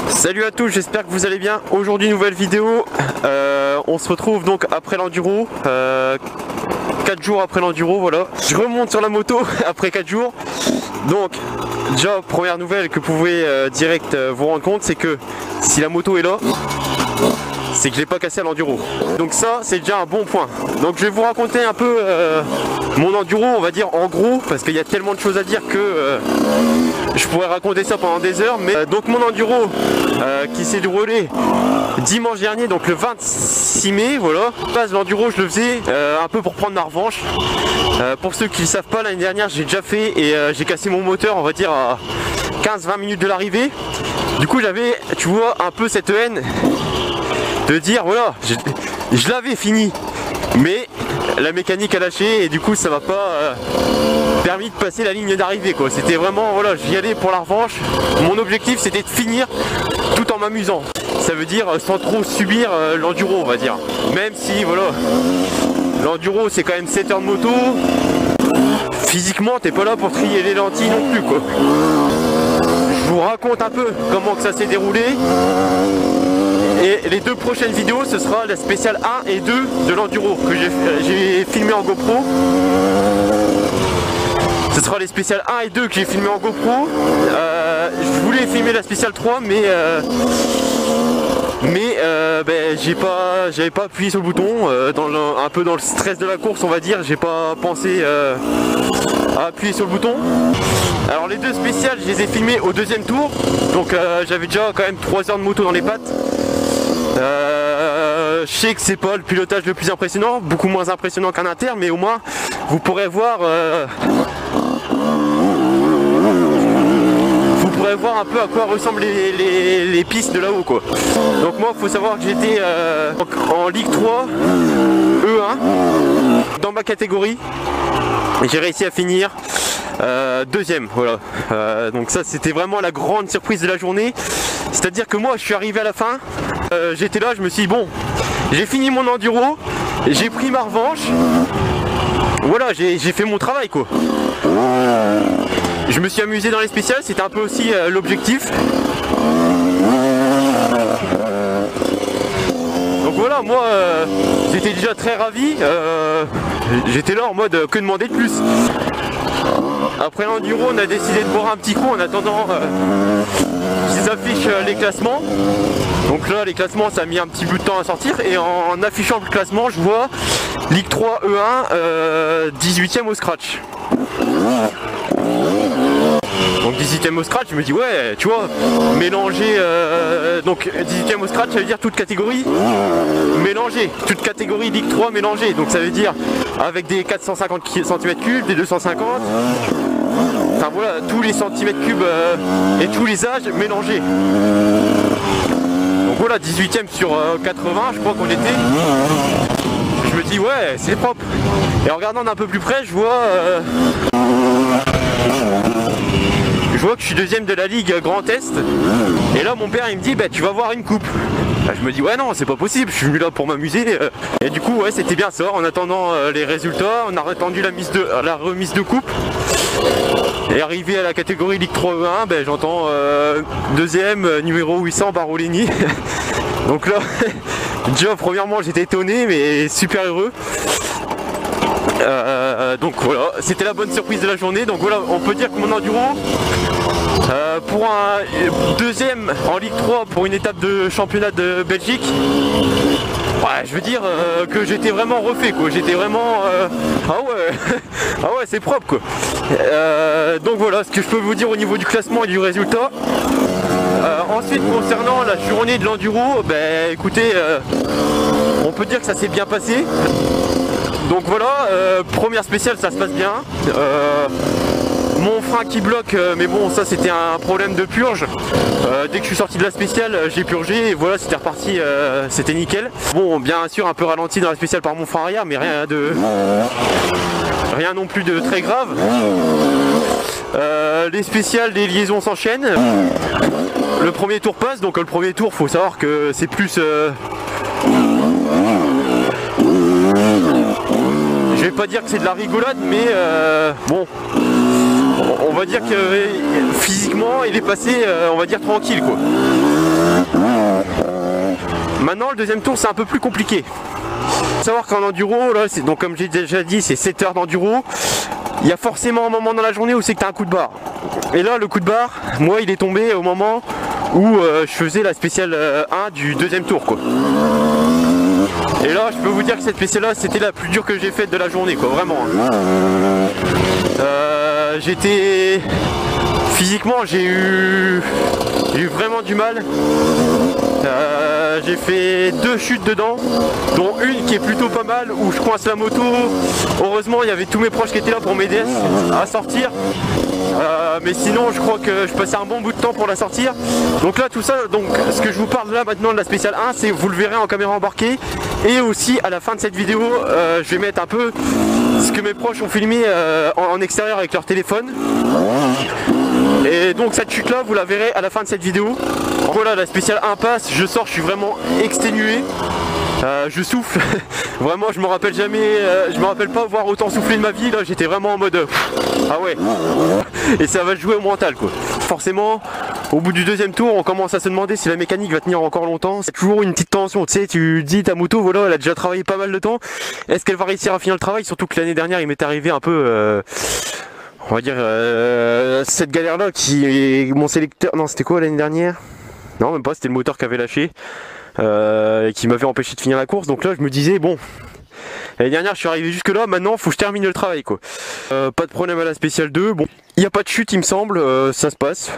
Salut à tous, j'espère que vous allez bien. Aujourd'hui nouvelle vidéo, on se retrouve donc après l'enduro, 4 jours après l'enduro, voilà. Je remonte sur la moto après 4 jours. Donc déjà première nouvelle que vous pouvez direct vous rendre compte, c'est que si la moto est là, c'est que je l'ai pas cassé à l'enduro. Donc ça c'est déjà un bon point. Donc je vais vous raconter un peu mon enduro, on va dire en gros, parce qu'il y a tellement de choses à dire que je pourrais raconter ça pendant des heures. Mais donc mon enduro qui s'est déroulé dimanche dernier, donc le 26 mai, voilà. L'enduro je le faisais un peu pour prendre ma revanche. Pour ceux qui ne savent pas, l'année dernière j'ai déjà fait et j'ai cassé mon moteur, on va dire à 15-20 minutes de l'arrivée. Du coup j'avais, tu vois, un peu cette haine de dire voilà, je l'avais fini, mais la mécanique a lâché et du coup ça m'a pas permis de passer la ligne d'arrivée quoi. C'était vraiment, voilà, j'y allais pour la revanche. Mon objectif c'était de finir tout en m'amusant. Ça veut dire sans trop subir l'enduro, on va dire. Même si voilà, l'enduro c'est quand même 7 heures de moto. Physiquement t'es pas là pour trier les lentilles non plus quoi. Je vous raconte un peu comment que ça s'est déroulé. Et les deux prochaines vidéos, ce sera la spéciale 1 et 2 de l'enduro que j'ai filmé en GoPro. Ce sera les spéciales 1 et 2 que j'ai filmé en GoPro. Je voulais filmer la spéciale 3 mais j'avais pas appuyé sur le bouton, un peu dans le stress de la course on va dire, j'ai pas pensé à appuyer sur le bouton. Alors les deux spéciales je les ai filmées au deuxième tour, donc j'avais déjà quand même 3 heures de moto dans les pattes. Je sais que c'est pas le pilotage le plus impressionnant, beaucoup moins impressionnant qu'un inter, mais au moins vous pourrez voir un peu à quoi ressemblent les pistes de là-haut quoi. Donc moi il faut savoir que j'étais en Ligue 3 E1 dans ma catégorie et j'ai réussi à finir deuxième, voilà. Donc ça c'était vraiment la grande surprise de la journée. C'est à dire que moi je suis arrivé à la fin, j'étais là, je me suis dit bon, j'ai fini mon enduro, j'ai pris ma revanche, voilà, j'ai fait mon travail quoi. Je me suis amusé dans les spéciales, c'était un peu aussi l'objectif. Donc voilà, moi j'étais déjà très ravi, j'étais là en mode que demander de plus. Après l'enduro on a décidé de boire un petit coup en attendant qu'ils affichent les classements. Donc là les classements ça a mis un petit bout de temps à sortir et en affichant le classement je vois Ligue 3 E1 18ème au scratch. Donc 18ème au scratch, je me dis ouais, tu vois, mélanger, donc 18ème au scratch ça veut dire toute catégorie mélangée, toute catégorie Ligue 3 mélangée, donc ça veut dire avec des 450 cm3, des 250, enfin voilà, tous les centimètres cubes et tous les âges mélangés. Donc voilà, 18ème sur 80 je crois qu'on était. Je me dis ouais, c'est propre. Et en regardant d'un peu plus près, je vois que je suis deuxième de la Ligue Grand Est. Et là mon père il me dit bah tu vas voir une coupe. Bah, je me dis ouais non c'est pas possible, je suis venu là pour m'amuser. Et du coup ouais c'était bien ça. En attendant les résultats, on a attendu la remise de coupe. Et arrivé à la catégorie Ligue 3 E1, ben, j'entends deuxième numéro 800 Barolini. Donc là déjà premièrement j'étais étonné mais super heureux. Donc voilà, c'était la bonne surprise de la journée. Donc voilà, on peut dire que mon enduro pour un deuxième en Ligue 3 pour une étape de championnat de Belgique, ouais, je veux dire que j'étais vraiment refait quoi. J'étais vraiment ah ouais ah ouais c'est propre quoi. Donc voilà ce que je peux vous dire au niveau du classement et du résultat. Ensuite concernant la journée de l'enduro, ben écoutez, on peut dire que ça s'est bien passé. Donc voilà, première spéciale ça se passe bien. Mon frein qui bloque, mais bon ça c'était un problème de purge. Dès que je suis sorti de la spéciale, j'ai purgé et voilà c'était reparti, c'était nickel. Bon bien sûr un peu ralenti dans la spéciale par mon frein arrière, mais rien non plus de très grave. Les spéciales, les liaisons s'enchaînent. Le premier tour passe, donc le premier tour faut savoir que c'est plus pas dire que c'est de la rigolade, mais bon, on va dire que physiquement il est passé, on va dire tranquille quoi. Maintenant le deuxième tour c'est un peu plus compliqué. Faut savoir qu'en enduro, là, donc comme j'ai déjà dit, c'est 7 heures d'enduro. Il y a forcément un moment dans la journée où c'est que tu as un coup de barre. Et là le coup de barre, moi il est tombé au moment où je faisais la spéciale 1 du deuxième tour quoi. Et là je peux vous dire que cette spéciale là c'était la plus dure que j'ai faite de la journée quoi, vraiment. J'étais... Physiquement j'ai eu vraiment du mal. J'ai fait 2 chutes dedans, dont une qui est plutôt pas mal, où je coince la moto. Heureusement il y avait tous mes proches qui étaient là pour m'aider à sortir. Mais sinon je crois que je passais un bon bout de temps pour la sortir. Donc là tout ça, donc ce que je vous parle là maintenant de la spéciale 1, c'est vous le verrez en caméra embarquée. Et aussi à la fin de cette vidéo, je vais mettre un peu ce que mes proches ont filmé en extérieur avec leur téléphone. Et donc cette chute là vous la verrez à la fin de cette vidéo. Voilà, la spéciale 1 passe, je sors, je suis vraiment exténué. Je souffle, vraiment je me rappelle jamais, je me rappelle pas avoir autant soufflé de ma vie. Là j'étais vraiment en mode ah ouais. Et ça va jouer au mental quoi. Forcément au bout du deuxième tour on commence à se demander si la mécanique va tenir encore longtemps. C'est toujours une petite tension, tu sais, tu dis ta moto voilà elle a déjà travaillé pas mal de temps. Est-ce qu'elle va réussir à finir le travail? Surtout que l'année dernière il m'est arrivé un peu on va dire cette galère là qui est mon sélecteur. Non c'était quoi l'année dernière? Non même pas, c'était le moteur qui avait lâché et qui m'avait empêché de finir la course. Donc là je me disais bon, l'année dernière je suis arrivé jusque là, maintenant faut que je termine le travail quoi. Pas de problème à la spéciale 2, bon il n'y a pas de chute il me semble, ça se passe.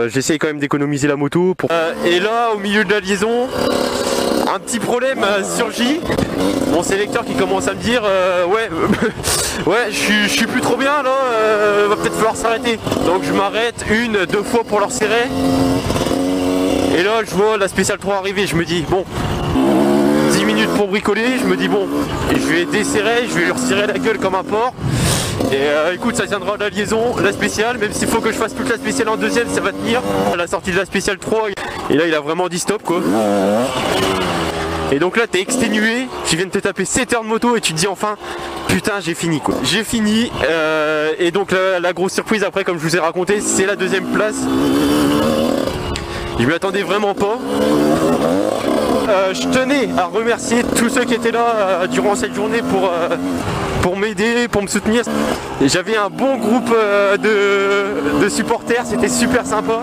J'essaye quand même d'économiser la moto pour... et là au milieu de la liaison, un petit problème surgit. Mon sélecteur qui commence à me dire ouais ouais je suis plus trop bien là, va peut-être falloir s'arrêter. Donc je m'arrête 1-2 fois pour leur serrer. Et là je vois la spéciale 3 arriver, je me dis bon 10 minutes pour bricoler, je me dis bon je vais desserrer, je vais lui resserrer la gueule comme un porc. Et écoute ça tiendra de la liaison, la spéciale, même s'il faut que je fasse toute la spéciale en deuxième ça va tenir. À la sortie de la spéciale 3, et là il a vraiment dit stop quoi. Et donc là t'es exténué, tu viens de te taper 7 heures de moto et tu te dis enfin putain j'ai fini quoi. J'ai fini et donc la grosse surprise après comme je vous ai raconté c'est la deuxième place. Je m'y attendais vraiment pas. Je tenais à remercier tous ceux qui étaient là durant cette journée pour m'aider, pour me soutenir. J'avais un bon groupe de supporters, c'était super sympa.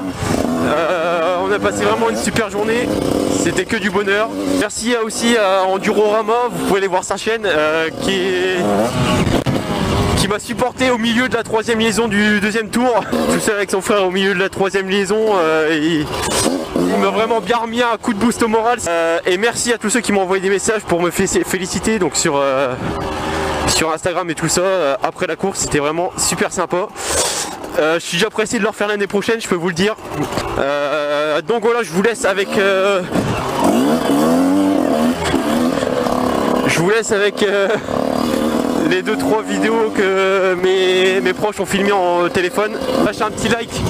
On a passé vraiment une super journée, c'était que du bonheur. Merci aussi à Endurorama, vous pouvez aller voir sa chaîne qui m'a supporté au milieu de la 3e liaison du deuxième tour. Tout seul avec son frère au milieu de la 3e liaison. Il m'a vraiment bien remis un coup de boost au moral. Et merci à tous ceux qui m'ont envoyé des messages pour me féliciter donc sur Instagram et tout ça. Après la course, c'était vraiment super sympa. Je suis déjà pressé de le refaire l'année prochaine, je peux vous le dire. Donc voilà, je vous laisse avec... les 2-3 vidéos que mes proches ont filmées en téléphone. Lâchez un petit like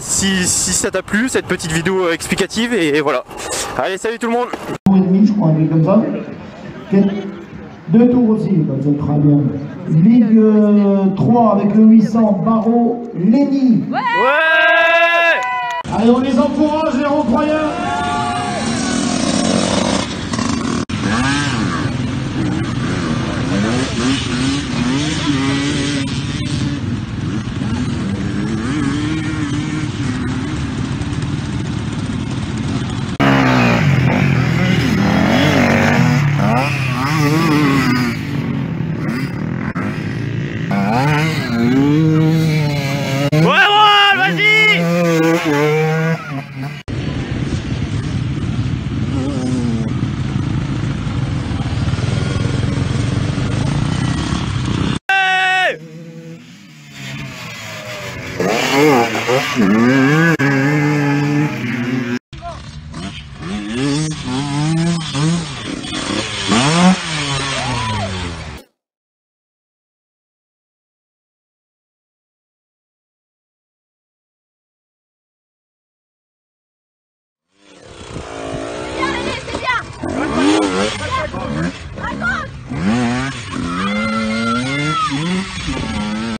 si ça t'a plu, cette petite vidéo explicative, et voilà. Allez, salut tout le monde. Je crois, comme ça. 2 tours aussi, c'est très bien. Ligue 3 avec le 800 Barreau Lenny. Ouais. Allez, on les encourage les Rocroyeurs.